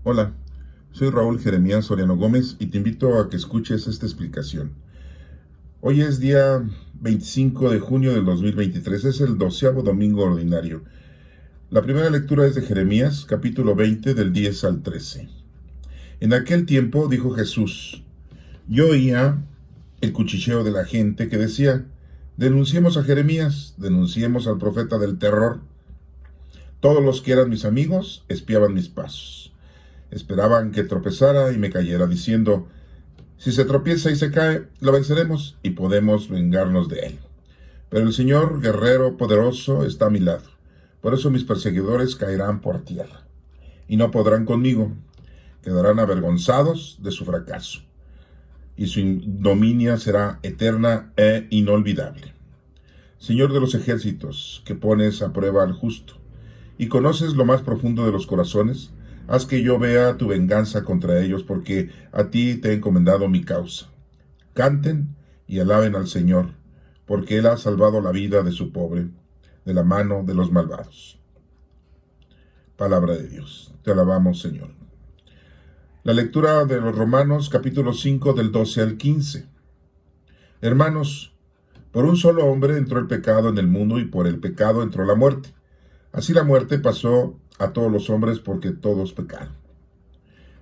Hola, soy Raúl Jeremías Soriano Gómez y te invito a que escuches esta explicación. Hoy es día 25 de junio del 2023, es el 12º domingo ordinario. La primera lectura es de Jeremías, capítulo 20, del 10 al 13. En aquel tiempo dijo Jesús: yo oía el cuchicheo de la gente que decía: denunciemos a Jeremías, denunciemos al profeta del terror. Todos los que eran mis amigos espiaban mis pasos. Esperaban que tropezara y me cayera, diciendo: si se tropieza y se cae, lo venceremos y podemos vengarnos de él. Pero el Señor, guerrero poderoso, está a mi lado. Por eso mis perseguidores caerán por tierra y no podrán conmigo. Quedarán avergonzados de su fracaso y su ignominia será eterna e inolvidable. Señor de los ejércitos, que pones a prueba al justo y conoces lo más profundo de los corazones, haz que yo vea tu venganza contra ellos, porque a ti te he encomendado mi causa. Canten y alaben al Señor, porque Él ha salvado la vida de su pobre, de la mano de los malvados. Palabra de Dios. Te alabamos, Señor. La lectura de los Romanos, capítulo 5, del 12 al 15. Hermanos, por un solo hombre entró el pecado en el mundo, y por el pecado entró la muerte. Así la muerte pasó a todos los hombres porque todos pecaron.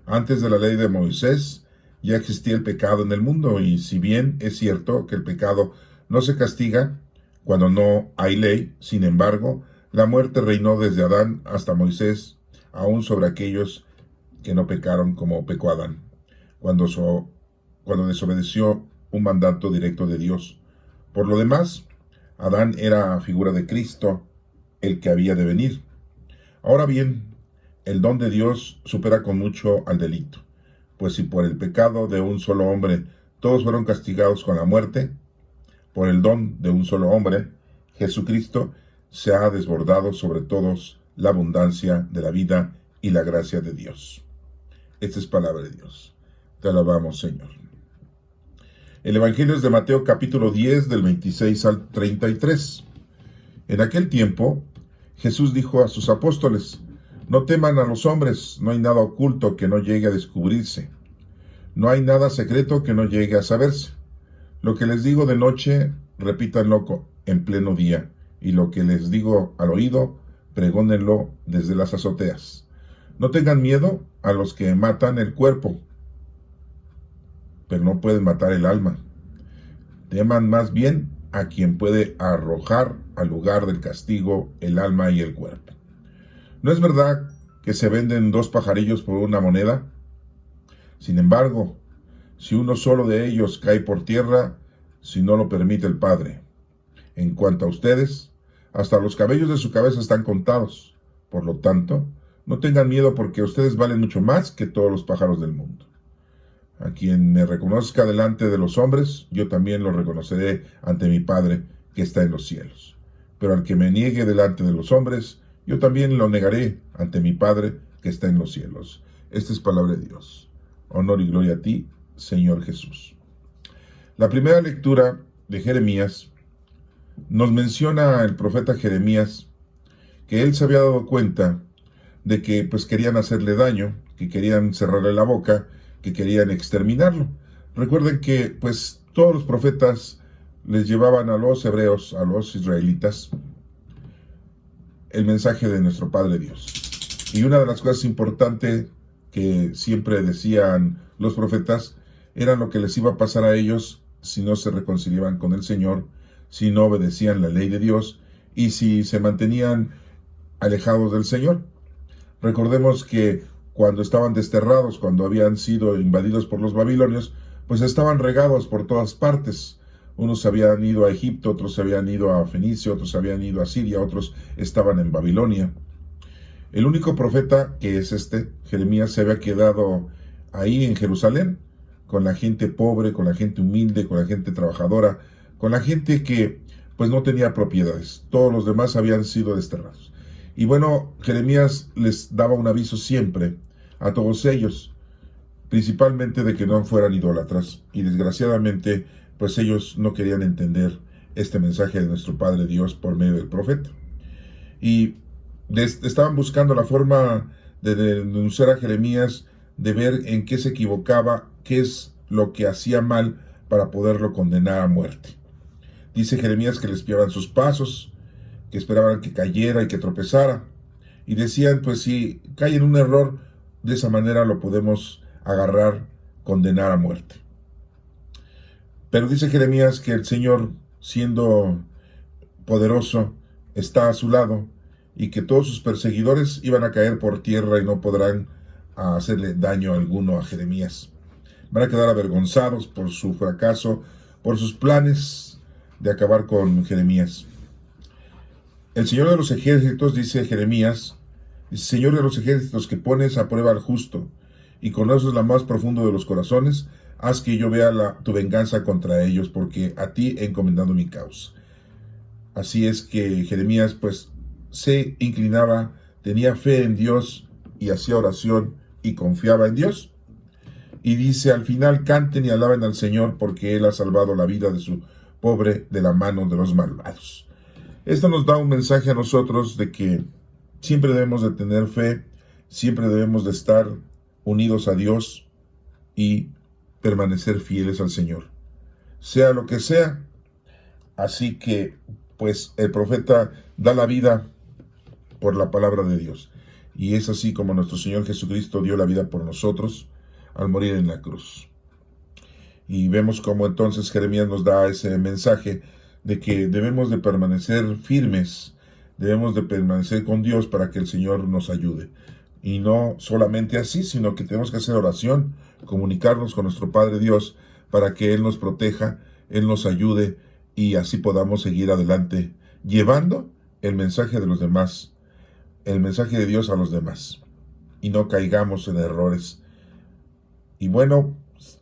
Antes de la ley de Moisés ya existía el pecado en el mundo, y si bien es cierto que el pecado no se castiga cuando no hay ley, sin embargo, la muerte reinó desde Adán hasta Moisés, aún sobre aquellos que no pecaron como pecó Adán, cuando desobedeció un mandato directo de Dios. Por lo demás, Adán era figura de Cristo, el que había de venir. Ahora bien, el don de Dios supera con mucho al delito, pues si por el pecado de un solo hombre todos fueron castigados con la muerte, por el don de un solo hombre, Jesucristo, se ha desbordado sobre todos la abundancia de la vida y la gracia de Dios. Esta es palabra de Dios. Te alabamos, Señor. El Evangelio es de Mateo capítulo 10, del 26 al 33. En aquel tiempo, Jesús dijo a sus apóstoles: no teman a los hombres, no hay nada oculto que no llegue a descubrirse, no hay nada secreto que no llegue a saberse. Lo que les digo de noche, repítanlo en pleno día, y lo que les digo al oído, pregónenlo desde las azoteas. No tengan miedo a los que matan el cuerpo, pero no pueden matar el alma. Teman más bien a quien puede arrojar al lugar del castigo el alma y el cuerpo. ¿No es verdad que se venden 2 pajarillos por una moneda? Sin embargo, si uno solo de ellos cae por tierra, si no lo permite el Padre. En cuanto a ustedes, hasta los cabellos de su cabeza están contados. Por lo tanto, no tengan miedo, porque ustedes valen mucho más que todos los pájaros del mundo. A quien me reconozca delante de los hombres, yo también lo reconoceré ante mi Padre que está en los cielos. Pero al que me niegue delante de los hombres, yo también lo negaré ante mi Padre que está en los cielos. Esta es palabra de Dios. Honor y gloria a ti, Señor Jesús. La primera lectura de Jeremías nos menciona el profeta Jeremías que él se había dado cuenta de que querían hacerle daño, que querían cerrarle la boca, que querían exterminarlo. Recuerden que todos los profetas les llevaban a los hebreos, a los israelitas, el mensaje de nuestro Padre Dios. Y una de las cosas importantes que siempre decían los profetas era lo que les iba a pasar a ellos si no se reconciliaban con el Señor, si no obedecían la ley de Dios y si se mantenían alejados del Señor. Recordemos que cuando estaban desterrados, cuando habían sido invadidos por los babilonios, estaban regados por todas partes. Unos se habían ido a Egipto, otros se habían ido a Fenicia, otros se habían ido a Siria, otros estaban en Babilonia. El único profeta, que es Jeremías, se había quedado ahí en Jerusalén, con la gente pobre, con la gente humilde, con la gente trabajadora, con la gente que no tenía propiedades. Todos los demás habían sido desterrados. Y bueno, Jeremías les daba un aviso siempre a todos ellos, principalmente de que no fueran idólatras. Y desgraciadamente, ellos no querían entender este mensaje de nuestro Padre Dios por medio del profeta. Y estaban buscando la forma de denunciar a Jeremías, de ver en qué se equivocaba, qué es lo que hacía mal para poderlo condenar a muerte. Dice Jeremías que le espiaban sus pasos, que esperaban que cayera y que tropezara. Y decían, pues si cae en un error, de esa manera lo podemos agarrar, condenar a muerte. Pero dice Jeremías que el Señor, siendo poderoso, está a su lado y que todos sus perseguidores iban a caer por tierra y no podrán hacerle daño alguno a Jeremías. Van a quedar avergonzados por su fracaso, por sus planes de acabar con Jeremías. El Señor de los ejércitos, dice Jeremías, Señor de los ejércitos, que pones a prueba al justo y conoces la más profundo de los corazones, haz que yo vea tu venganza contra ellos, porque a ti he encomendado mi causa. Así es que Jeremías pues se inclinaba, tenía fe en Dios y hacía oración y confiaba en Dios. Y dice, al final canten y alaben al Señor, porque Él ha salvado la vida de su pobre de la mano de los malvados. Esto nos da un mensaje a nosotros de que siempre debemos de tener fe, siempre debemos de estar unidos a Dios y permanecer fieles al Señor, sea lo que sea. Así que, pues, el profeta da la vida por la palabra de Dios. Y es así como nuestro Señor Jesucristo dio la vida por nosotros al morir en la cruz. Y vemos cómo entonces Jeremías nos da ese mensaje de que debemos de permanecer firmes, debemos de permanecer con Dios para que el Señor nos ayude. Y no solamente así, sino que tenemos que hacer oración, comunicarnos con nuestro Padre Dios para que Él nos proteja, Él nos ayude y así podamos seguir adelante, llevando el mensaje de los demás, el mensaje de Dios a los demás, y no caigamos en errores. Y bueno,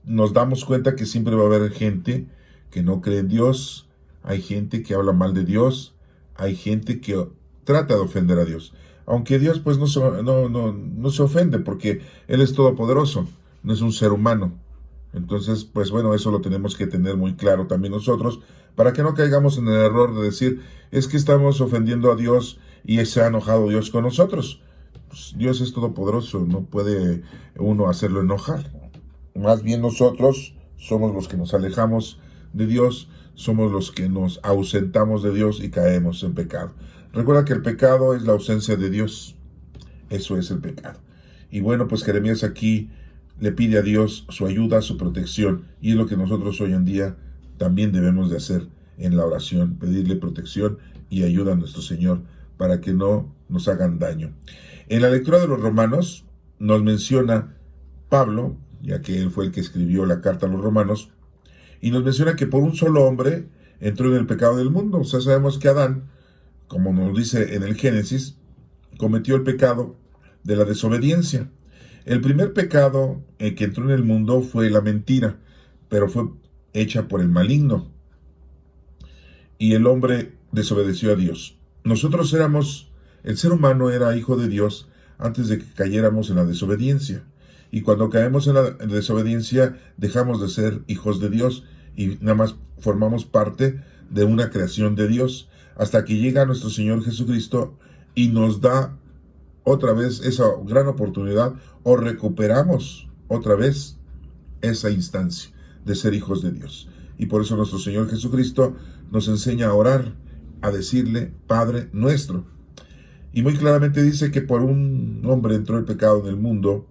nos damos cuenta que siempre va a haber gente que no cree en Dios, hay gente que habla mal de Dios, hay gente que trata de ofender a Dios. Aunque Dios pues no se ofende, porque Él es todopoderoso, no es un ser humano. Entonces, pues bueno, eso lo tenemos que tener muy claro también nosotros, para que no caigamos en el error de decir, es que estamos ofendiendo a Dios y se ha enojado Dios con nosotros. Pues Dios es todopoderoso, no puede uno hacerlo enojar. Más bien nosotros somos los que nos alejamos de Dios, somos los que nos ausentamos de Dios y caemos en pecado. Recuerda que el pecado es la ausencia de Dios. Eso es el pecado. Y bueno, pues Jeremías aquí le pide a Dios su ayuda, su protección, y es lo que nosotros hoy en día también debemos de hacer en la oración, pedirle protección y ayuda a nuestro Señor para que no nos hagan daño. En la lectura de los Romanos nos menciona Pablo, ya que él fue el que escribió la carta a los Romanos, y nos menciona que por un solo hombre entró en el pecado del mundo. O sea, sabemos que Adán, como nos dice en el Génesis, cometió el pecado de la desobediencia. El primer pecado que entró en el mundo fue la mentira, pero fue hecha por el maligno. Y el hombre desobedeció a Dios. El ser humano era hijo de Dios antes de que cayéramos en la desobediencia. Y cuando caemos en la desobediencia, dejamos de ser hijos de Dios y nada más formamos parte de una creación de Dios, hasta que llega nuestro Señor Jesucristo y nos da otra vez esa gran oportunidad, o recuperamos otra vez esa instancia de ser hijos de Dios. Y por eso nuestro Señor Jesucristo nos enseña a orar, a decirle Padre nuestro. Y muy claramente dice que por un hombre entró el pecado en el mundo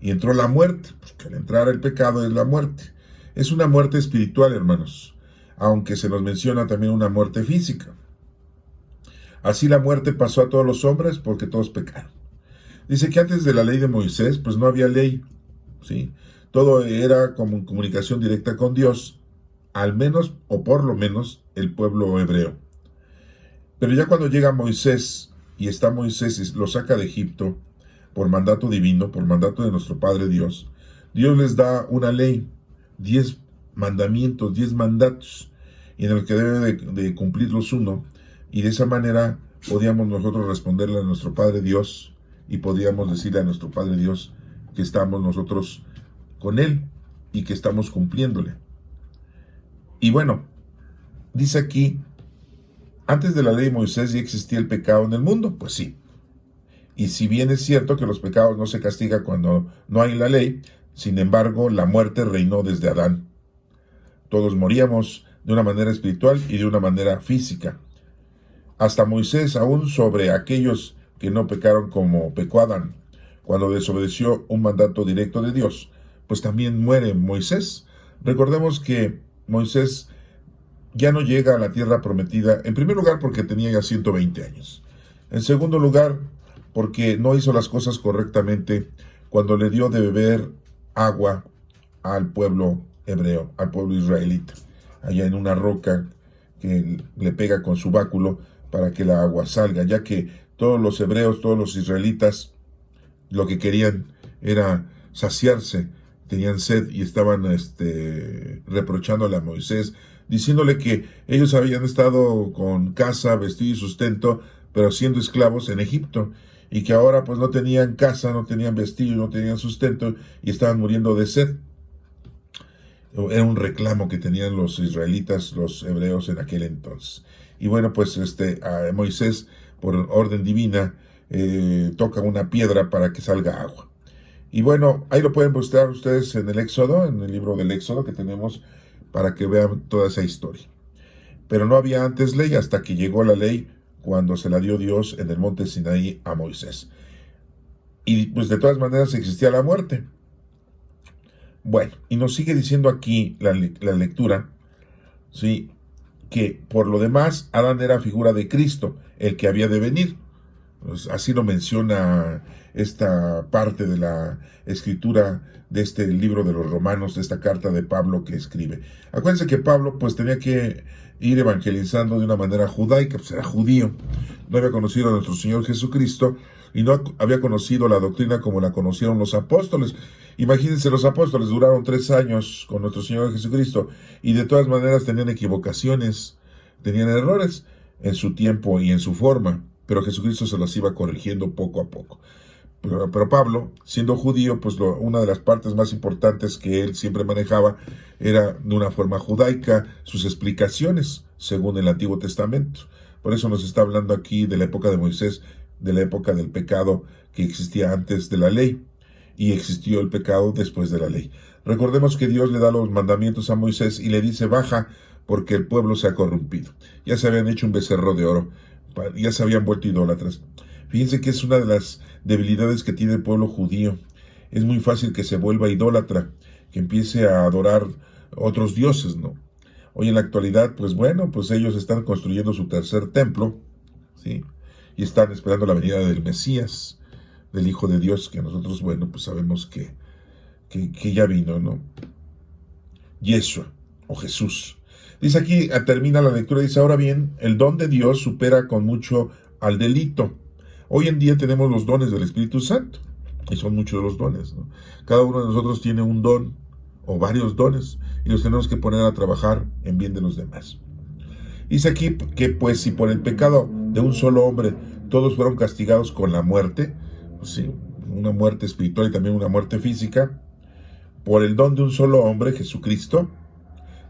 y entró la muerte, porque al entrar el pecado es la muerte. Es una muerte espiritual, hermanos, aunque se nos menciona también una muerte física. Así la muerte pasó a todos los hombres porque todos pecaron. Dice que antes de la ley de Moisés, pues no había ley, ¿sí? Todo era como en comunicación directa con Dios, al menos, o por lo menos, el pueblo hebreo. Pero ya cuando llega Moisés, y está Moisés y lo saca de Egipto, por mandato divino, por mandato de nuestro Padre Dios, Dios les da una ley, 10 mandamientos, 10 mandatos, y en el que debe de cumplirlos uno, y de esa manera podíamos nosotros responderle a nuestro Padre Dios, y podíamos decirle a nuestro Padre Dios que estamos nosotros con Él, y que estamos cumpliéndole. Y bueno, dice aquí, antes de la ley de Moisés ya existía el pecado en el mundo, pues sí. Y si bien es cierto que los pecados no se castigan cuando no hay la ley, sin embargo, la muerte reinó desde Adán. Todos moríamos de una manera espiritual y de una manera física. Hasta Moisés, aún sobre aquellos que no pecaron como pecó Adán, cuando desobedeció un mandato directo de Dios, pues también muere Moisés. Recordemos que Moisés ya no llega a la tierra prometida, en primer lugar porque tenía ya 120 años. En segundo lugar, porque no hizo las cosas correctamente cuando le dio de beber agua al pueblo hebreo, al pueblo israelita, allá en una roca que le pega con su báculo para que la agua salga, ya que todos los hebreos, todos los israelitas, lo que querían era saciarse, tenían sed y estaban reprochándole a Moisés, diciéndole que ellos habían estado con casa, vestido y sustento, pero siendo esclavos en Egipto, y que ahora pues no tenían casa, no tenían vestido, no tenían sustento y estaban muriendo de sed. Era un reclamo que tenían los israelitas, los hebreos en aquel entonces. Y bueno, pues a Moisés, por orden divina, toca una piedra para que salga agua. Y bueno, ahí lo pueden buscar ustedes en el Éxodo, en el libro del Éxodo que tenemos, para que vean toda esa historia. Pero no había antes ley hasta que llegó la ley cuando se la dio Dios en el monte Sinaí a Moisés. Y pues de todas maneras existía la muerte. Bueno, y nos sigue diciendo aquí la lectura, ¿sí?, que por lo demás Adán era figura de Cristo, el que había de venir. Pues así lo menciona esta parte de la escritura de este libro de los Romanos, de esta carta de Pablo que escribe. Acuérdense que Pablo pues tenía que ir evangelizando de una manera judaica, pues era judío, no había conocido a nuestro Señor Jesucristo y no había conocido la doctrina como la conocieron los apóstoles. Imagínense, los apóstoles duraron 3 años con nuestro Señor Jesucristo y de todas maneras tenían equivocaciones, tenían errores en su tiempo y en su forma, pero Jesucristo se las iba corrigiendo poco a poco. Pero Pablo, siendo judío, pues una de las partes más importantes que él siempre manejaba era de una forma judaica sus explicaciones según el Antiguo Testamento. Por eso nos está hablando aquí de la época de Moisés, de la época del pecado que existía antes de la ley, y existió el pecado después de la ley. Recordemos que Dios le da los mandamientos a Moisés y le dice: baja, porque el pueblo se ha corrompido. Ya se habían hecho un becerro de oro, ya se habían vuelto idólatras. Fíjense que es una de las debilidades que tiene el pueblo judío. Es muy fácil que se vuelva idólatra, que empiece a adorar otros dioses, ¿no? Hoy en la actualidad, pues bueno, pues ellos están construyendo su tercer templo, ¿sí? Y están esperando la venida del Mesías, del Hijo de Dios, que nosotros, bueno, pues sabemos que ya vino, ¿no? Yeshua, o Jesús. Dice aquí, termina la lectura, dice: ahora bien, el don de Dios supera con mucho al delito. Hoy en día tenemos los dones del Espíritu Santo, y son muchos los dones, ¿no? Cada uno de nosotros tiene un don, o varios dones, y los tenemos que poner a trabajar en bien de los demás. Dice aquí que pues si por el pecado de un solo hombre todos fueron castigados con la muerte, pues sí, una muerte espiritual y también una muerte física, por el don de un solo hombre, Jesucristo,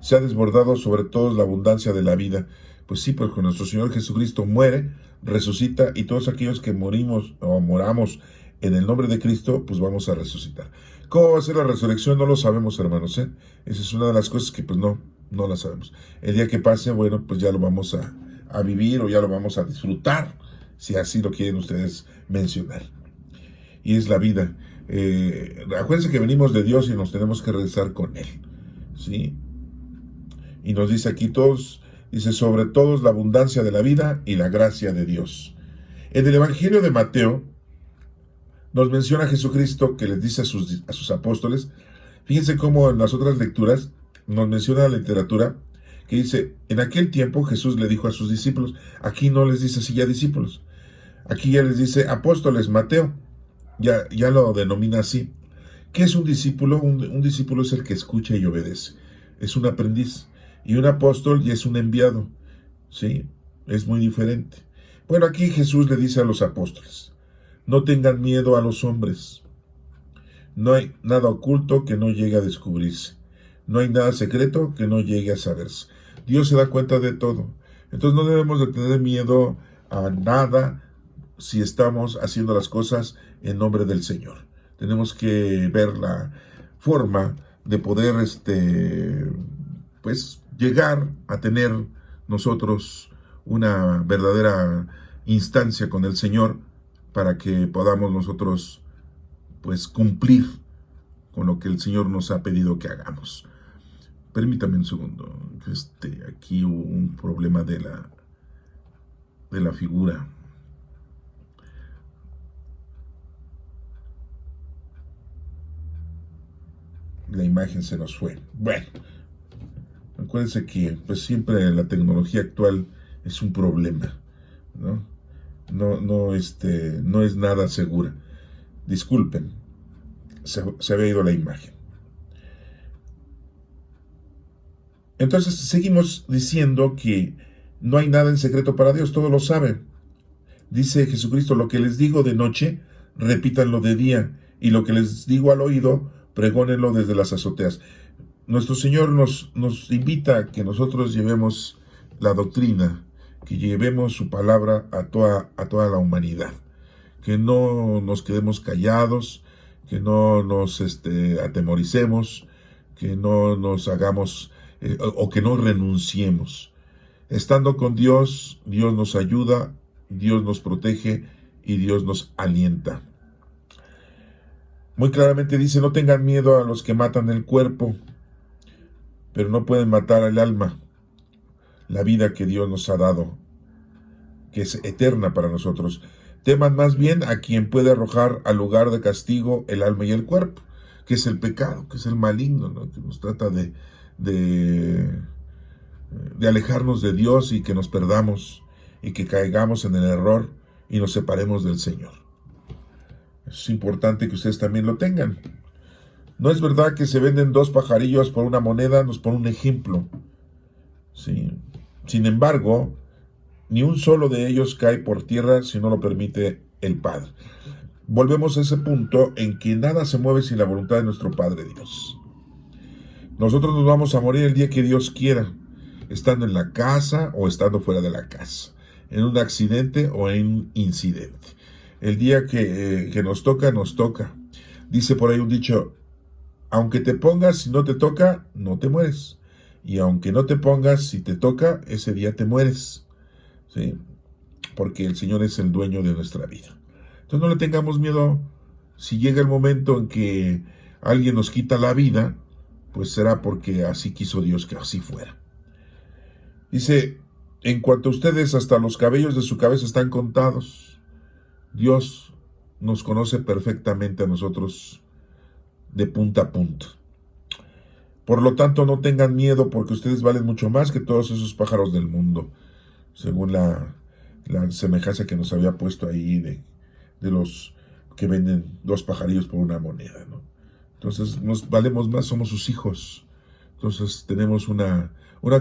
se ha desbordado sobre todos la abundancia de la vida. Pues sí, porque nuestro Señor Jesucristo muere, resucita, y todos aquellos que morimos o moramos en el nombre de Cristo, pues vamos a resucitar. ¿Cómo va a ser la resurrección? No lo sabemos, hermanos, ¿eh? Esa es una de las cosas que pues no la sabemos. El día que pase, bueno, pues ya lo vamos a vivir o ya lo vamos a disfrutar, si así lo quieren ustedes mencionar. Y es la vida. Acuérdense que venimos de Dios y nos tenemos que regresar con Él, ¿sí? Y nos dice aquí todos, dice: sobre todos la abundancia de la vida y la gracia de Dios. En el Evangelio de Mateo nos menciona a Jesucristo que les dice a sus apóstoles. Fíjense cómo en las otras lecturas nos menciona la literatura que dice: en aquel tiempo Jesús le dijo a sus discípulos. Aquí no les dice así ya discípulos, aquí ya les dice apóstoles. Mateo ya lo denomina así. ¿Qué es un discípulo? Un discípulo es el que escucha y obedece, es un aprendiz. Y un apóstol ya es un enviado, ¿sí? Es muy diferente. Bueno, aquí Jesús le dice a los apóstoles: no tengan miedo a los hombres. No hay nada oculto que no llegue a descubrirse. No hay nada secreto que no llegue a saberse. Dios se da cuenta de todo. Entonces no debemos de tener miedo a nada, si estamos haciendo las cosas en nombre del Señor. Tenemos que ver la forma de poder pues llegar a tener nosotros una verdadera instancia con el Señor para que podamos nosotros pues cumplir con lo que el Señor nos ha pedido que hagamos. Permítame un segundo, aquí hubo un problema de la figura. La imagen se nos fue. Bueno, acuérdense que pues siempre la tecnología actual es un problema, ¿no? No es nada segura. Disculpen, se había ido la imagen. Entonces seguimos diciendo que no hay nada en secreto para Dios, todo lo sabe. Dice Jesucristo, lo que les digo de noche, repítanlo de día, y lo que les digo al oído, pregónenlo desde las azoteas. Nuestro Señor nos invita a que nosotros llevemos la doctrina, que llevemos su palabra a toda la humanidad, que no nos quedemos callados, que no nos atemoricemos, que no nos hagamos o que no renunciemos. Estando con Dios, Dios nos ayuda, Dios nos protege y Dios nos alienta. Muy claramente dice, no tengan miedo a los que matan el cuerpo, pero no pueden matar el alma, la vida que Dios nos ha dado, que es eterna para nosotros. Teman más bien a quien puede arrojar al lugar de castigo el alma y el cuerpo, que es el pecado, que es el maligno, ¿no? Que nos trata de alejarnos de Dios y que nos perdamos y que caigamos en el error y nos separemos del Señor. Es importante que ustedes también lo tengan. No es verdad que se venden 2 pajarillos por una moneda, nos pone un ejemplo. ¿Sí? Sin embargo, ni un solo de ellos cae por tierra si no lo permite el Padre. Volvemos a ese punto en que nada se mueve sin la voluntad de nuestro Padre Dios. Nosotros nos vamos a morir el día que Dios quiera, estando en la casa o estando fuera de la casa, en un accidente o en un incidente. El día que nos toca, nos toca. Dice por ahí un dicho, aunque te pongas, si no te toca, no te mueres. Y aunque no te pongas, si te toca, ese día te mueres. ¿Sí? Porque el Señor es el dueño de nuestra vida. Entonces no le tengamos miedo. Si llega el momento en que alguien nos quita la vida, pues será porque así quiso Dios que así fuera. Dice, en cuanto a ustedes, hasta los cabellos de su cabeza están contados. Dios nos conoce perfectamente a nosotros de punta a punta. Por lo tanto, no tengan miedo porque ustedes valen mucho más que todos esos pájaros del mundo, según la semejanza que nos había puesto ahí de los que venden 2 pajarillos por una moneda, ¿no? Entonces, nos valemos más, somos sus hijos. Entonces, tenemos una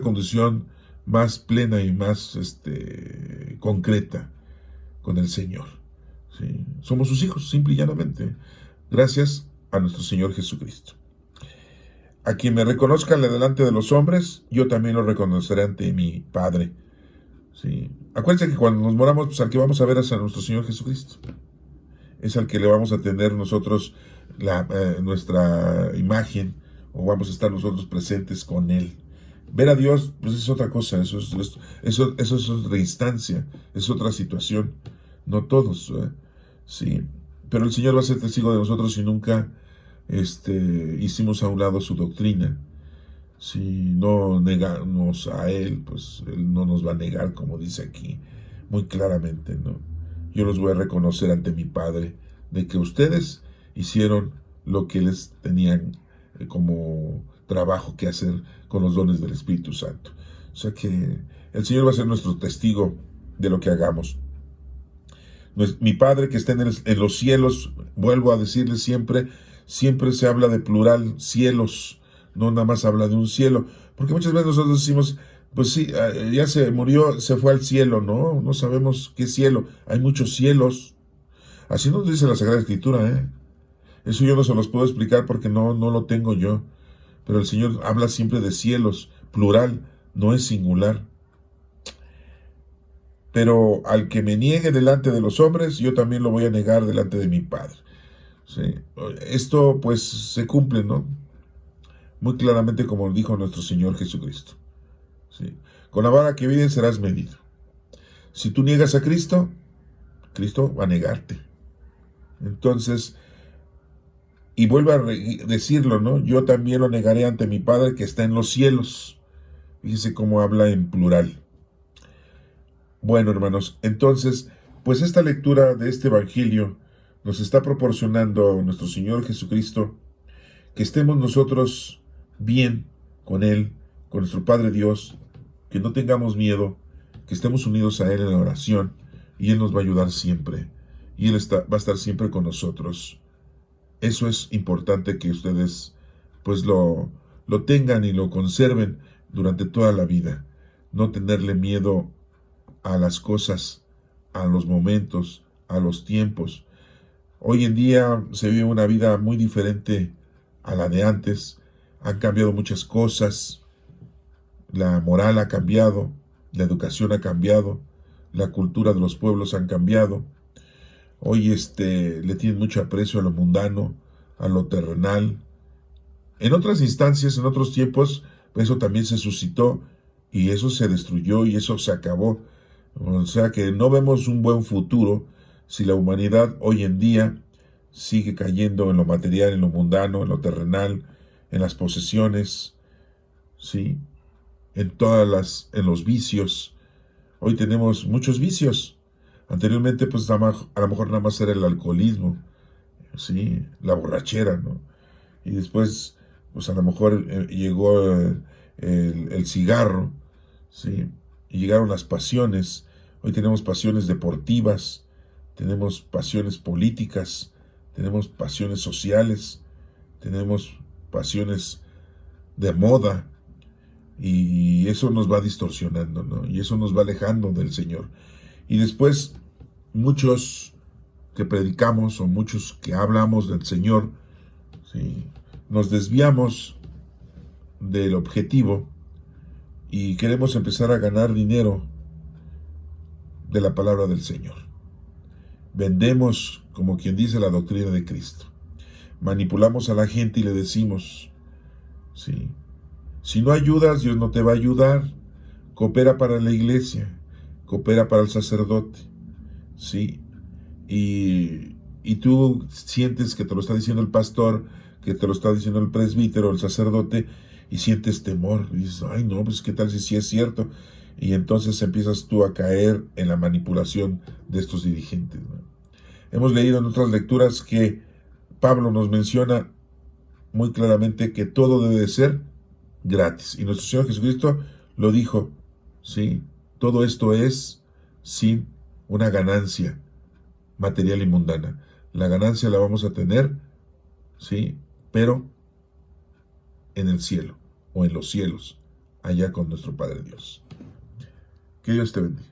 condición más plena y más concreta con el Señor. ¿Sí? Somos sus hijos, simple y llanamente, gracias a nuestro Señor Jesucristo. A quien me reconozca delante de los hombres, yo también lo reconoceré ante mi Padre. ¿Sí? Acuérdense que cuando nos moramos, pues al que vamos a ver es a nuestro Señor Jesucristo. Es al que le vamos a tener nosotros nuestra imagen, o vamos a estar nosotros presentes con Él. Ver a Dios, pues es otra cosa, eso es otra instancia, es otra situación. No todos, sí, pero el Señor va a ser testigo de nosotros si nunca hicimos a un lado su doctrina. Si no negamos a Él, pues Él no nos va a negar, como dice aquí muy claramente, ¿no? Yo los voy a reconocer ante mi Padre de que ustedes hicieron lo que les tenían como trabajo que hacer con los dones del Espíritu Santo. O sea que el Señor va a ser nuestro testigo de lo que hagamos. Mi Padre que está en los cielos, vuelvo a decirles siempre se habla de plural, cielos, no nada más habla de un cielo, porque muchas veces nosotros decimos, pues sí, ya se murió, se fue al cielo, no sabemos qué cielo, hay muchos cielos, así nos dice la Sagrada Escritura, eso yo no se los puedo explicar porque no lo tengo yo, pero el Señor habla siempre de cielos, plural, no es singular. pero al que me niegue delante de los hombres, yo también lo voy a negar delante de mi Padre. ¿Sí? Esto pues se cumple, ¿no? Muy claramente como dijo nuestro Señor Jesucristo. ¿Sí? Con la vara que mides serás medido. Si tú niegas a Cristo, Cristo va a negarte. Entonces, y vuelvo a decirlo, ¿no? Yo también lo negaré ante mi Padre que está en los cielos. Fíjese cómo habla en plural. Bueno, hermanos, entonces, pues esta lectura de este Evangelio nos está proporcionando a nuestro Señor Jesucristo que estemos nosotros bien con Él, con nuestro Padre Dios, que no tengamos miedo, que estemos unidos a Él en la oración y Él nos va a ayudar siempre y Él va a estar siempre con nosotros. Eso es importante que ustedes pues lo tengan y lo conserven durante toda la vida. No tenerle miedo a las cosas, a los momentos, a los tiempos. Hoy en día se vive una vida muy diferente a la de antes. Han cambiado muchas cosas. La moral ha cambiado, la educación ha cambiado, la cultura de los pueblos han cambiado. Hoy le tienen mucho aprecio a lo mundano, a lo terrenal. En otras instancias, en otros tiempos, eso también se suscitó y eso se destruyó y eso se acabó. O sea que no vemos un buen futuro si la humanidad hoy en día sigue cayendo en lo material, en lo mundano, en lo terrenal, en las posesiones, ¿sí? En los vicios. Hoy tenemos muchos vicios. Anteriormente, pues a lo mejor nada más era el alcoholismo, ¿sí? La borrachera, ¿no? Y después, pues a lo mejor llegó el cigarro, ¿sí? Y llegaron las pasiones. Hoy tenemos pasiones deportivas, tenemos pasiones políticas, tenemos pasiones sociales, tenemos pasiones de moda, y eso nos va distorsionando, ¿no? Y eso nos va alejando del Señor. Y después, muchos que predicamos o muchos que hablamos del Señor, ¿sí? Nos desviamos del objetivo y queremos empezar a ganar dinero de la palabra del Señor. Vendemos, como quien dice, la doctrina de Cristo. Manipulamos a la gente y le decimos, ¿sí? Si no ayudas, Dios no te va a ayudar. Coopera para la iglesia, coopera para el sacerdote, ¿sí? Y tú sientes que te lo está diciendo el pastor, que te lo está diciendo el presbítero, el sacerdote, y sientes temor. Y dices, ay no, pues qué tal si sí es cierto. Y entonces empiezas tú a caer en la manipulación de estos dirigentes, ¿no? Hemos leído en otras lecturas que Pablo nos menciona muy claramente que todo debe de ser gratis. Y nuestro Señor Jesucristo lo dijo, ¿sí? Todo esto es sin una ganancia material y mundana. La ganancia la vamos a tener, ¿sí? Pero en el cielo o en los cielos, allá con nuestro Padre Dios. Que Dios te bendiga.